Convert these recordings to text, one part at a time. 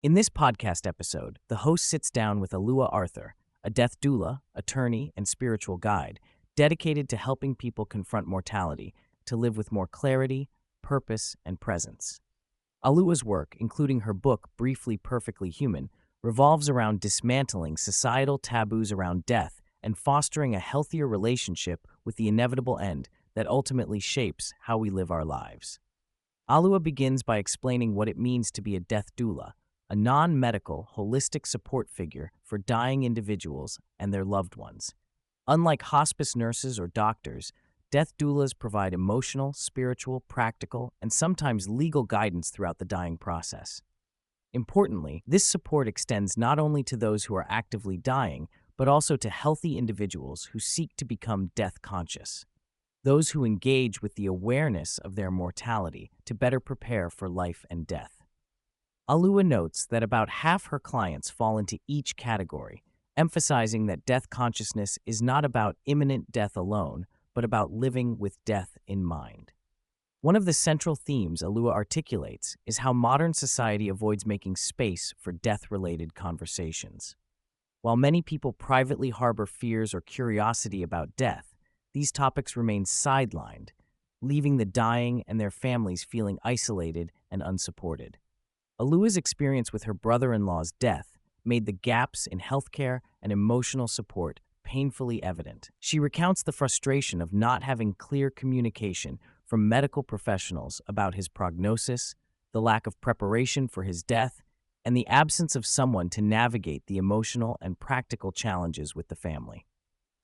In this podcast episode, the host sits down with Alua Arthur, a death doula, attorney, and spiritual guide, dedicated to helping people confront mortality to live with more clarity, purpose, and presence. Alua's work, including her book Briefly Perfectly Human, revolves around dismantling societal taboos around death and fostering a healthier relationship with the inevitable end that ultimately shapes how we live our lives. Alua begins by explaining what it means to be a death doula, a non-medical, holistic support figure for dying individuals and their loved ones. Unlike hospice nurses or doctors, death doulas provide emotional, spiritual, practical, and sometimes legal guidance throughout the dying process. Importantly, this support extends not only to those who are actively dying, but also to healthy individuals who seek to become death conscious, those who engage with the awareness of their mortality to better prepare for life and death. Alua notes that about half her clients fall into each category, emphasizing that death consciousness is not about imminent death alone, but about living with death in mind. One of the central themes Alua articulates is how modern society avoids making space for death-related conversations. While many people privately harbor fears or curiosity about death, these topics remain sidelined, leaving the dying and their families feeling isolated and unsupported. Alua's experience with her brother-in-law's death made the gaps in healthcare and emotional support painfully evident. She recounts the frustration of not having clear communication from medical professionals about his prognosis, the lack of preparation for his death, and the absence of someone to navigate the emotional and practical challenges with the family.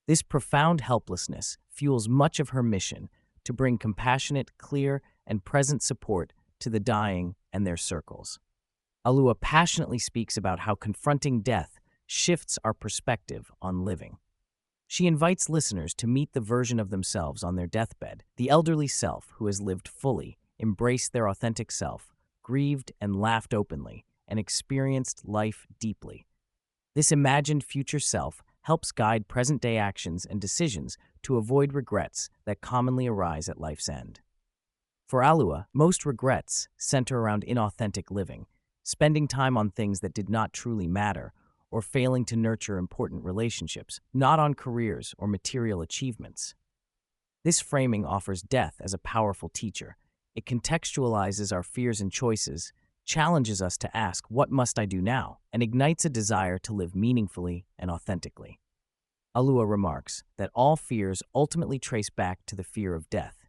This profound helplessness fuels much of her mission to bring compassionate, clear, and present support to the dying and their circles. Alua passionately speaks about how confronting death shifts our perspective on living. She invites listeners to meet the version of themselves on their deathbed, the elderly self who has lived fully, embraced their authentic self, grieved and laughed openly, and experienced life deeply. This imagined future self helps guide present-day actions and decisions to avoid regrets that commonly arise at life's end. For Alua, most regrets center around inauthentic living, spending time on things that did not truly matter, or failing to nurture important relationships, not on careers or material achievements. This framing offers death as a powerful teacher. It contextualizes our fears and choices, challenges us to ask, "What must I do now?" and ignites a desire to live meaningfully and authentically. Alua remarks that all fears ultimately trace back to the fear of death.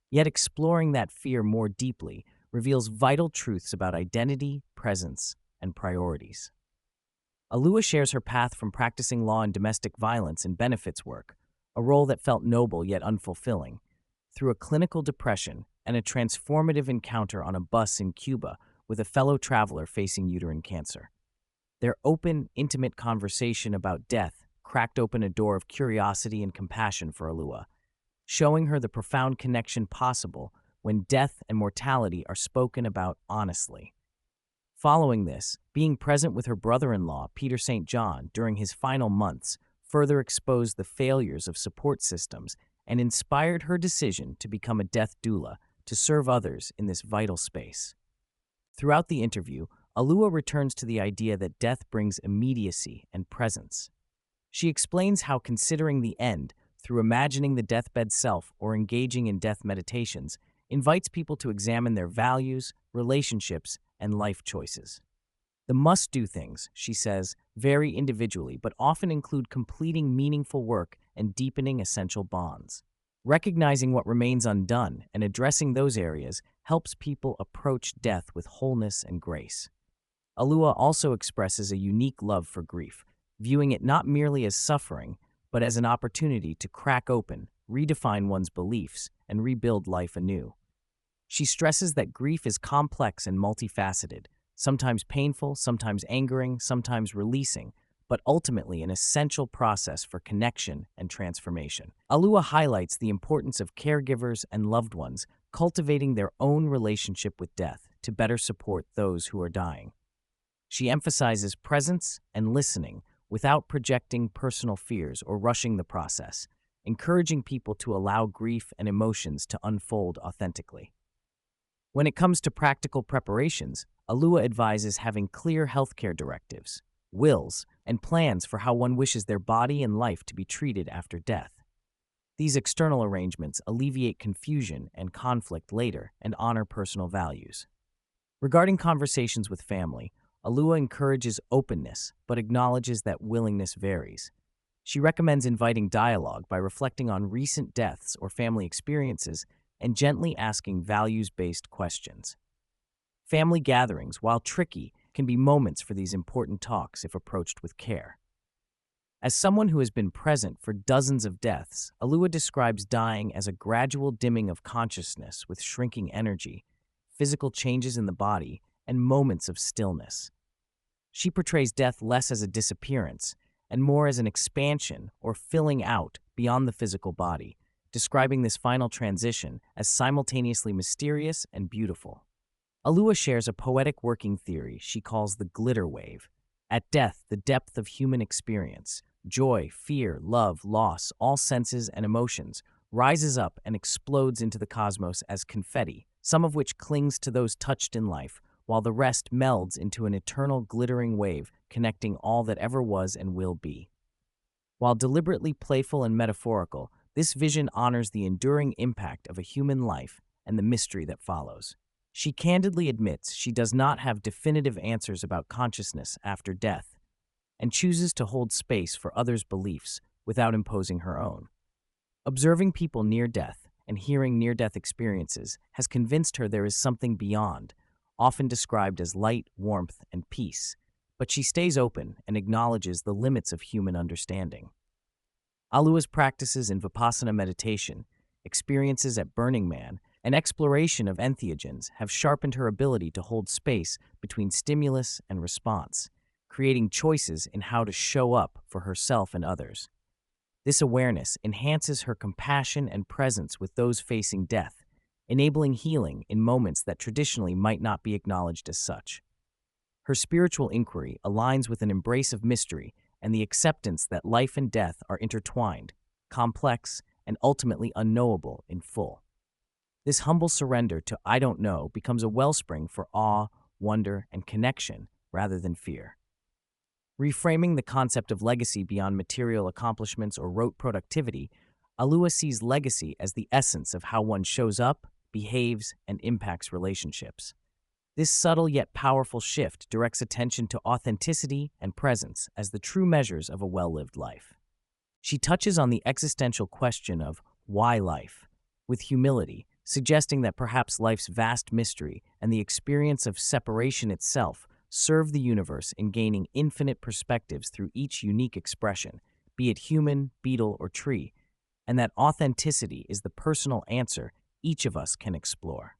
Yet exploring that fear more deeply reveals vital truths about identity, presence, and priorities. Alua shares her path from practicing law in domestic violence and benefits work, a role that felt noble yet unfulfilling, through a clinical depression and a transformative encounter on a bus in Cuba with a fellow traveler facing uterine cancer. Their open, intimate conversation about death cracked open a door of curiosity and compassion for Alua, showing her the profound connection possible when death and mortality are spoken about honestly. Following this, being present with her brother-in-law, Peter St. John, during his final months further exposed the failures of support systems and inspired her decision to become a death doula to serve others in this vital space. Throughout the interview, Alua returns to the idea that death brings immediacy and presence. She explains how considering the end, through imagining the deathbed self or engaging in death meditations, invites people to examine their values, relationships, and life choices. The must-do things, she says, vary individually but often include completing meaningful work and deepening essential bonds. Recognizing what remains undone and addressing those areas helps people approach death with wholeness and grace. Alua also expresses a unique love for grief, viewing it not merely as suffering, but as an opportunity to crack open, redefine one's beliefs, and rebuild life anew. She stresses that grief is complex and multifaceted, sometimes painful, sometimes angering, sometimes releasing, but ultimately an essential process for connection and transformation. Alua highlights the importance of caregivers and loved ones cultivating their own relationship with death to better support those who are dying. She emphasizes presence and listening without projecting personal fears or rushing the process, encouraging people to allow grief and emotions to unfold authentically. When it comes to practical preparations, Alua advises having clear healthcare directives, wills, and plans for how one wishes their body and life to be treated after death. These external arrangements alleviate confusion and conflict later and honor personal values. Regarding conversations with family, Alua encourages openness but acknowledges that willingness varies. She recommends inviting dialogue by reflecting on recent deaths or family experiences and gently asking values-based questions. Family gatherings, while tricky, can be moments for these important talks if approached with care. As someone who has been present for dozens of deaths, Alua describes dying as a gradual dimming of consciousness with shrinking energy, physical changes in the body, and moments of stillness. She portrays death less as a disappearance and more as an expansion or filling out beyond the physical body, describing this final transition as simultaneously mysterious and beautiful. Alua shares a poetic working theory she calls the glitter wave. At death, the depth of human experience, joy, fear, love, loss, all senses and emotions, rises up and explodes into the cosmos as confetti, some of which clings to those touched in life, while the rest melds into an eternal glittering wave connecting all that ever was and will be. While deliberately playful and metaphorical, this vision honors the enduring impact of a human life and the mystery that follows. She candidly admits she does not have definitive answers about consciousness after death, and chooses to hold space for others' beliefs without imposing her own. Observing people near death and hearing near-death experiences has convinced her there is something beyond, often described as light, warmth, and peace, but she stays open and acknowledges the limits of human understanding. Alua's practices in Vipassana meditation, experiences at Burning Man, and exploration of entheogens have sharpened her ability to hold space between stimulus and response, creating choices in how to show up for herself and others. This awareness enhances her compassion and presence with those facing death, enabling healing in moments that traditionally might not be acknowledged as such. Her spiritual inquiry aligns with an embrace of mystery and the acceptance that life and death are intertwined, complex, and ultimately unknowable in full. This humble surrender to "I don't know" becomes a wellspring for awe, wonder, and connection rather than fear. Reframing the concept of legacy beyond material accomplishments or rote productivity, Alua sees legacy as the essence of how one shows up, behaves, and impacts relationships. This subtle yet powerful shift directs attention to authenticity and presence as the true measures of a well-lived life. She touches on the existential question of why life, with humility, suggesting that perhaps life's vast mystery and the experience of separation itself serve the universe in gaining infinite perspectives through each unique expression, be it human, beetle, or tree, and that authenticity is the personal answer each of us can explore.